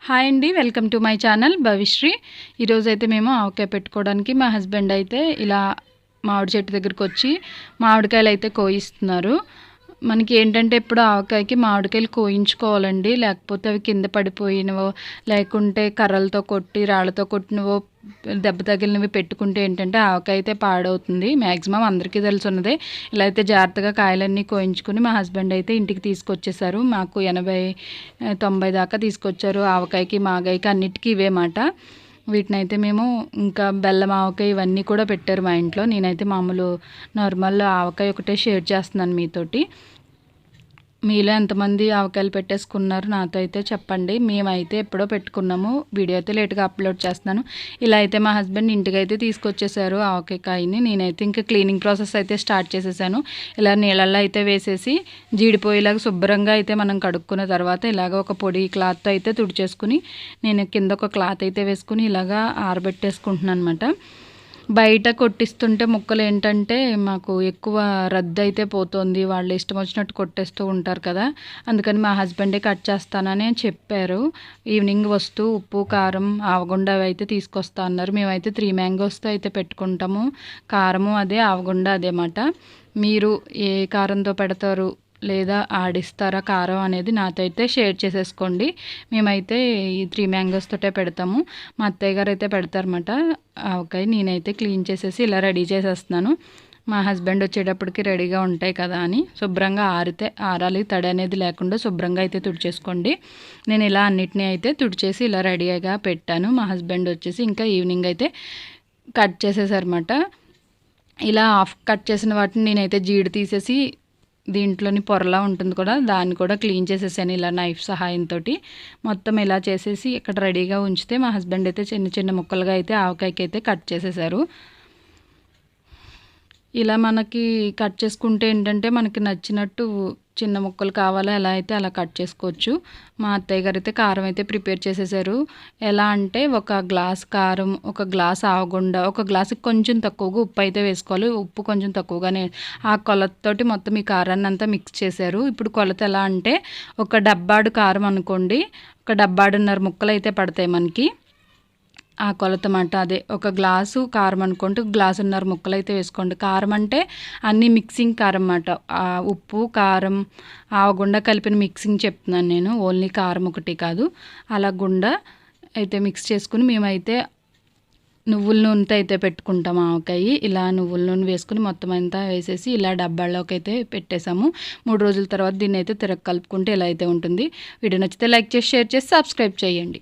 Hi అండి, welcome to my channel Bhavishri. ఈరోజు అయితే మేము ఆవకాయ పెట్టుకోవడానికి మా హస్బెండ్ అయితే ఇలా మామిడి చెట్టు దగ్గరికి వచ్చి మామిడికాయలు అయితే కోయిస్తున్నారు. మనకి ఏంటంటే ఇప్పుడు ఆవకాయకి మామిడికాయలు కోయించుకోవాలండి, లేకపోతే అవి కింద పడిపోయినవో లేకుంటే కర్రలతో కొట్టి రాళ్ళతో కొట్టినవో దెబ్బ తగిలినవి పెట్టుకుంటే ఏంటంటే ఆవకాయ అయితే పాడవుతుంది. మ్యాక్సిమం అందరికీ తెలుసున్నదే. ఇలా అయితే జాగ్రత్తగా కాయలన్నీ కోయించుకుని మా హస్బెండ్ అయితే ఇంటికి తీసుకొచ్చేసారు. మాకు 80-90 దాకా తీసుకొచ్చారు. ఆవకాయకి మాగాయకి అన్నిటికీ ఇవే మాట. వీటినైతే మేము ఇంకా బెల్లం ఆవకాయ ఇవన్నీ కూడా పెట్టారు మా ఇంట్లో. నేనైతే మామూలు నార్మల్ ఆవకాయ ఒకటే షేర్ చేస్తున్నాను మీతోటి. మీలో ఎంతమంది ఆవకాయలు పెట్టేసుకున్నారు నాతో అయితే చెప్పండి. మేమైతే ఎప్పుడో పెట్టుకున్నాము. వీడియో అయితే లేట్గా అప్లోడ్ చేస్తున్నాను. ఇలా అయితే మా హస్బెండ్ ఇంటికి అయితే తీసుకొచ్చేసారు ఆవకాయ కాయని. నేనైతే ఇంకా క్లీనింగ్ ప్రాసెస్ అయితే స్టార్ట్ చేసేసాను. ఇలా నీళ్ళల్లో అయితే వేసేసి జీడిపోయేలాగా శుభ్రంగా అయితే మనం కడుక్కున్న తర్వాత ఇలాగ ఒక పొడి క్లాత్తో అయితే తుడిచేసుకుని నేను కింద ఒక క్లాత్ అయితే వేసుకుని ఇలాగా ఆరబెట్టేసుకుంటున్నాను అనమాట. బయట కొట్టిస్తుంటే ముక్కలు ఏంటంటే మాకు ఎక్కువ రద్దు అయితే పోతుంది. వాళ్ళు ఇష్టం వచ్చినట్టు కొట్టేస్తూ ఉంటారు కదా. అందుకని మా హస్బెండే కట్ చేస్తానని చెప్పారు. ఈవినింగ్ వస్తూ ఉప్పు కారం ఆవగుండ అవి అయితే తీసుకొస్తా అన్నారు. మేమైతే 3 మ్యాంగోస్తో అయితే పెట్టుకుంటాము. కారము అదే, ఆవగుండ అదే మాట. మీరు ఏ కారంతో పెడతారు లేదా ఆడిస్తారా కారం అనేది నాతో అయితే షేర్ చేసేసుకోండి. మేమైతే ఈ 3 మ్యాంగోస్ తోటే పెడతాము. మా అత్తయ్య గారు అయితే పెడతారన్నమాట ఆవకాయ. నేనైతే క్లీన్ చేసేసి ఇలా రెడీ చేసేస్తున్నాను. మా హస్బెండ్ వచ్చేటప్పటికి రెడీగా ఉంటాయి కదా అని శుభ్రంగా ఆరాలి, తడి అనేది లేకుండా శుభ్రంగా అయితే తుడిచేసుకోండి. నేను ఇలా అన్నిటినీ అయితే తుడిచేసి ఇలా రెడీగా పెట్టాను. మా హస్బెండ్ వచ్చేసి ఇంకా ఈవినింగ్ అయితే కట్ చేసేసారన్నమాట. ఇలా కట్ చేసిన వాటిని నేనైతే జీడి తీసేసి దీంట్లోని పొరలా ఉంటుంది కూడా, దాన్ని కూడా క్లీన్ చేసేసాను ఇలా నైఫ్ సహాయంతో. మొత్తం ఇలా చేసేసి ఇక్కడ రెడీగా ఉంచితే మా హస్బెండ్ అయితే చిన్న చిన్న ముక్కలుగా అయితే ఆవకాయకి అయితే కట్ చేసేసారు. ఇలా మనకి కట్ చేసుకుంటే ఏంటంటే మనకి నచ్చినట్టు చిన్న ముక్కలు కావాలా ఎలా అయితే అలా కట్ చేసుకోవచ్చు. మా అత్తయ్య గారు అయితే కారం అయితే ప్రిపేర్ చేసేసారు. ఎలా అంటే ఒక గ్లాస్ కారం, ఒక గ్లాస్ ఆవగుండ, ఒక గ్లాసుకి కొంచెం తక్కువగా ఉప్పు అయితే వేసుకోవాలి. ఉప్పు కొంచెం తక్కువగానే ఆ కొలతతోటి మొత్తం ఈ కారాన్ని అంతా మిక్స్ చేశారు. ఇప్పుడు కొలత ఎలా అంటే ఒక డబ్బాడు కారం అనుకోండి, ఒక డబ్బాడున్నర ముక్కలు అయితే పడతాయి మనకి. ఆ కొలత మాట అదే. ఒక గ్లాసు కారం అనుకోండి, గ్లాసున్నర ముక్కలు అయితే వేసుకోండి. కారం అంటే అన్నీ మిక్సింగ్ కారం అన్నమాట. ఉప్పు కారం ఆవగుండ కలిపిన మిక్సింగ్ చెప్తున్నాను నేను, ఓన్లీ కారం ఒకటి కాదు. అలా గుండ అయితే మిక్స్ చేసుకుని మేమైతే నువ్వుల నూనెతో అయితే పెట్టుకుంటాం ఆవకాయ. ఇలా నువ్వుల నూనె వేసుకుని మొత్తం అంతా వేసేసి ఇలా డబ్బాల్లోకి అయితే పెట్టేసాము. 3 రోజుల తర్వాత దీన్ని అయితే కలుపుకుంటే ఇలా అయితే ఉంటుంది. వీడియో నచ్చితే లైక్ చేసి షేర్ చేసి సబ్స్క్రైబ్ చేయండి.